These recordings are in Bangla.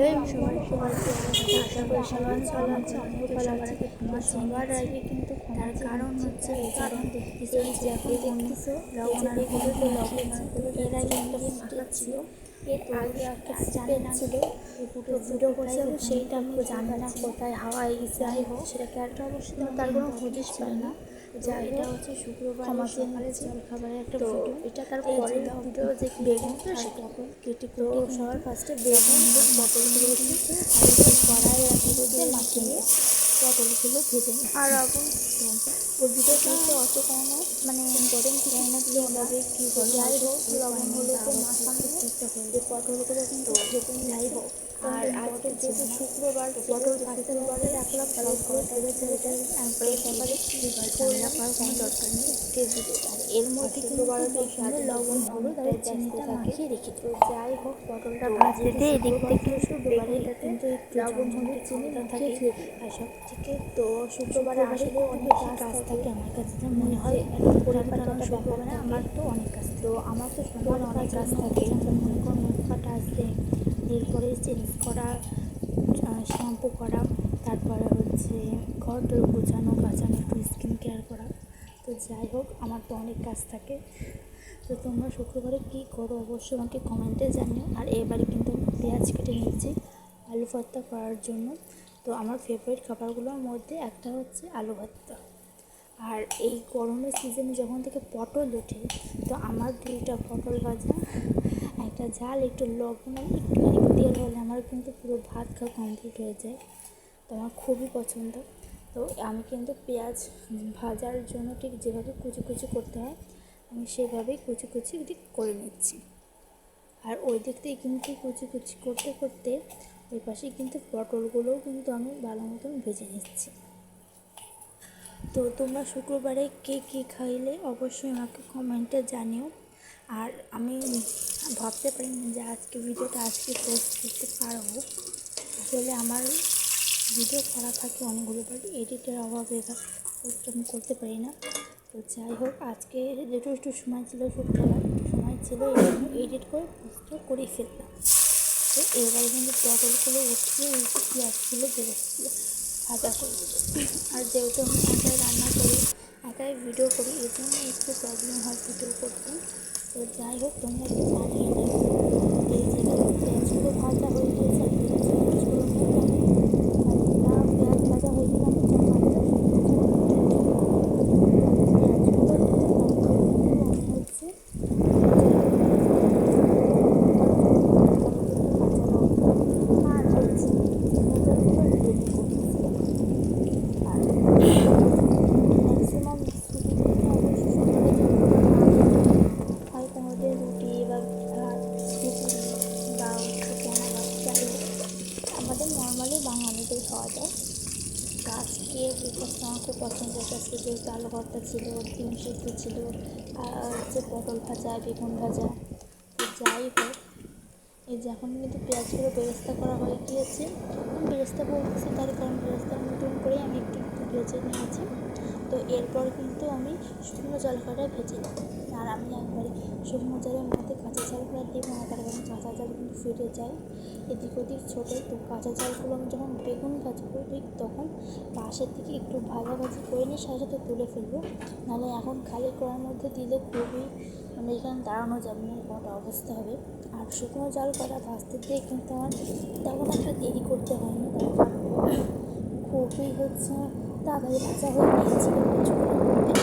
সবাইকে আশা করি সবাই ভালো আছে, আমিও ভালো আছি। সবার আগে কিন্তু তার কারণ হচ্ছে এই কারণ দেখতেছো যে এখন দেখতেছো লবণ হলুদে লবণ এর আগে একটা ফাঁকা ছিল, এর আগে একটা জানে ছিল ভিডিও করছে সেইটা আমি জানি না কোথায় হাওয়ায় যাই হোক সেটাকে একটা অবশ্যই তার কোনো হদিস পাই না। যা এটা হচ্ছে শুক্রবার সকালে জলখাবারের একটা ভিডিও, এটা তার পরের ভিডিও যে বেগুন তো সেটা কেটে তো সবার ফার্স্টে বেগুন পটলগুলো কিন্তু কড়াই রাখতে মাখিয়ে পটলগুলো ভেজে নিই। আর অবশ্য ওই ভিডিওটা অত কোনো মানে ইম্পর্টেন্ট কিছু না, কীভাবে কী যাই হোক লবণ হলুদে মাখানো এই পটলগুলো কিন্তু ভেজে যাই হোক। আর আজকে যেহেতু শুক্রবার পটল ভাজতে ভাজতে রাখলাম সবগুলো ভেজে ভেজে তারপরে সকালে ঝামেলা করার কোনো দরকার নেই আর এর মধ্যে কিন্তু বেসনে লবণ হলুদ আর চিনিটা মাখিয়ে রেখে তো যাই হোক পটলটা ভাজতে এদিক থেকে শুক্রবারে কিন্তু লবণ হলুদ চিনি মাখিয়ে ধুয়ে দিই। আর সব থেকে তো শুক্রবারে আসলে অনেক কাজ থাকে আমার কাছে যা মনে হয় পরিবারটা শুক্রবারে আমার তো অনেক কাজ, তো আমার তো শুক্রবারে অনেক কাজ থাকে, মনে করুন মুখ কাটা আসলে এরপরে চেঞ্জ করা, শ্যাম্পু করা, তারপরে হচ্ছে ঘর দর গোছানো কাচানো, একটু স্কিন কেয়ার করা। তো যাই হোক আমার তো অনেক কাজ থাকে। তো তোমরা শুক্রবারে কী করো অবশ্যই আমাকে কমেন্টে জানিও। আর এবারে কিন্তু আমি পেঁয়াজ কেটে নিচ্ছি আলু ভর্তা করার জন্য। তো আমার ফেভারিট খাবারগুলোর মধ্যে একটা হচ্ছে আলু ভর্তা। আর এই গরমের সিজনে যখন থেকে পটল ওঠে তো আমার দুইটা পটল ভাজা, একটা ঝাল, একটু লবণ আর একটুখানি তেল হলে আমার কিন্তু পুরো ভাত খাওয়া কমপ্লিট হয়ে যায়। তো আমার খুবই পছন্দ। তো আমি কিন্তু পেঁয়াজ ভাজার জন্য ঠিক যেভাবে কুচি কুচি করতে হয় আমি সেভাবেই কুচি কুচি করে নিচ্ছি। আর ওই দিক থেকে কিন্তু কুচি কুচি করতে করতে ওই পাশে কিন্তু পটলগুলোও কিন্তু আমি ভালো মতন ভেজে নিচ্ছি। তো তোমরা শুক্রবারে কে কী খাইলে অবশ্যই আমাকে কমেন্টে জানিও। আর আমি ভাবতে পারিনি যে আজকে ভিডিওটা আজকে পোস্ট করতে পারবো। আসলে আমার ভিডিও করা থাকে অনেকগুলো, বাট এডিটের অভাবে পোস্ট আমি করতে পারি না। তো যাই হোক আজকে যেটু একটু সময় ছিল, শুক্রবার একটু সময় ছিল, এই জন্য এডিট করে পোস্টটা করেই ফেললাম। তো এবার কিন্তু পটলগুলো উঠিয়ে পেঁয়াজগুলো বেরোচ্ছিলো ভাজা করে দেবো। আর যেহেতু আমি একাই রান্না করি, একাই ভিডিও করি, এই জন্য একটু প্রবলেম হয় ভিডিও করতে। তো যাই হোক তোমরা একটু জানিয়ে দিও। এই যে পেঁয়াজগুলো ভাজা হয়ে গিয়েছে, পেঁয়াজগুলো পেঁয়াজ ভাজা হয়ে গেলে আমি হচ্ছে আর হচ্ছে ম্যাক্সিমাম হয়তো আমাদের রুটি বা ভাত খিচুড়ি বা চানা ভাত যাই হোক আমাদের নর্মালি বাঙালিদের খাওয়া যায়। তো আজকে ব্রেকফাস্ট আমার খুব পছন্দ হয়েছে। আজকে যেহেতু আলু ভর্তা ছিল, ডিম সিদ্ধ ছিল, আর হচ্ছে পটল ভাজা, বেগুন ভাজা। তো যাই হোক এই যে এখন কিন্তু পেঁয়াজগুলো বেরেস্তা করা হয়ে গিয়েছে। বেরেস্তা বলতেছি তার কারণ বেরেস্তার মতন করেই আমি একটু ভেজে নিয়েছি। তো এরপর কিন্তু আমি শুকনো জলখাটা ভেজে নেব। আর আমি একবারে শুকনো জলের মধ্যে কাঁচা জলখাটা দেবো না, তার কারণ কাঁচা জল কিন্তু ফিরে যায় এদিক ওদিক ছোটে। তো কাঁচা জলগুলো আমি যখন বেগুন ভাজবো ঠিক তখন পাশের থেকে একটু ভাজাভাজি করে নিয়ে সাথে সাথে তুলে ফেলবো। নাহলে এখন খালি করার মধ্যে দিলে খুবই মানে এখানে দাঁড়ানো যাবে না, একটা অবস্থা হবে। আর শুকনো জল করা ভাজতে দিয়ে কিন্তু আমার তেমন একটা দেরি করতে হয়নি, তার কারণ খুবই হচ্ছে তাড়াতাড়ি ভাজা হয়ে গিয়েছিল। কিছুক্ষণের মধ্যে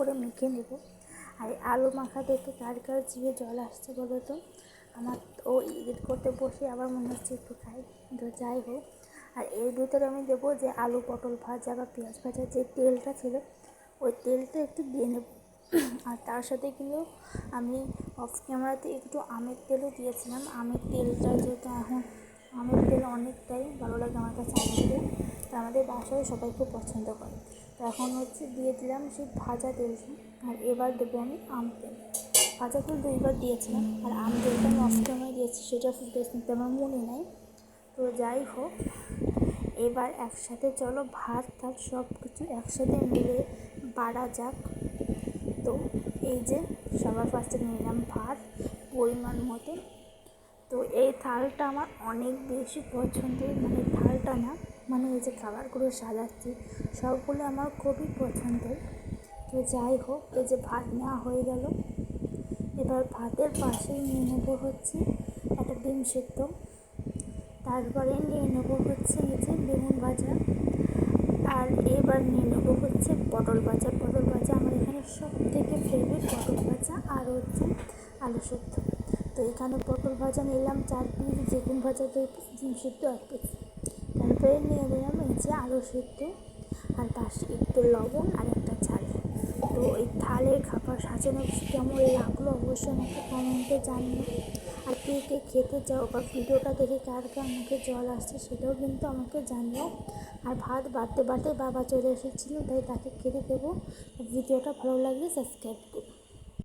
করে মেখে নেব। আর আলু মাখা দেখে কার কার জিভে জল আসছে বলো তো? আমার ও এডিট করতে বসে আবার মনে হচ্ছে একটু খাই, তো যাই হোক। আর এর ভিতরে আমি দেবো যে আলু পটল ভাজা বা পেঁয়াজ ভাজা যে তেলটা ছিল, ওই তেলটা একটু দিয়ে নেব। আর তার সাথে কিন্তু আমি অফ ক্যামেরাতে একটু আমের তেলও দিয়েছিলাম। আমের তেলটা যেহেতু এখন আমের তেল অনেকটাই ভালো লাগে আমার কাছে, আমের তেল তো আমাদের বাসায় সবাই খুব পছন্দ করে। তো এখন হচ্ছে দিয়ে দিলাম সেই ভাজা তেলটা। আর এবার দেবো আমি আম তেল। ভাজা তেল 2বার দিয়েছিলাম, আর আম তেলটা আমি অফ ক্যামেরায় দিয়েছি, সেটা কিন্তু আমার মনে নাই। তো যাই হোক, এবার একসাথে চলো ভাত টাত সব কিছু একসাথে মিলে বাড়া যাক। তো এই যে সবার ফার্স্টে নিলাম ভাত পরিমাণ মতো। তো এই থালটা আমার অনেক বেশি পছন্দের, মানে থালটা না, মানে এই যে খাবারগুলো সাজাচ্ছি সবগুলো আমার খুবই পছন্দের। তো যাই হোক, এই যে ভাত নেওয়া হয়ে গেল। এবার ভাতের পাশেই নিয়ে নেবো হচ্ছে একটা ডিম সেদ্ধ, তারপরে নিয়ে নেবো হচ্ছে এই যে বেগুন ভাজা, আর এবার নিয়ে নেবো হচ্ছে পটল ভাজা। পটল ভাজা আমার এখানে সব থেকে ফেভারিট, পটল ভাজা আর হচ্ছে আলু সেদ্ধ। তো এখানে পটল ভাজা নিলাম 4 পিস, বেগুন ভাজা 2 পিস, ডিম সেদ্ধ 1 পিস, তারপরে নিয়ে নিলাম এই যে আলু সেদ্ধ, আর পাশে একটু লবণ আর একটা ঝাল। তো এই থালের খাবার সাজানো কেমন লাগলো অবশ্যই আমাকে কমেন্টে জানিও। আর কে কে খেতে চাও বা ভিডিওটা দেখে কার কার মুখে জল আসছে সেটাও কিন্তু আমাকে জানিও। আর ভাত বাড়তে বাড়তে বাবা চলে এসেছিলো, তাই তাকে খেতে দেবো। ভিডিওটা ভালো লাগলে সাবস্ক্রাইব করো।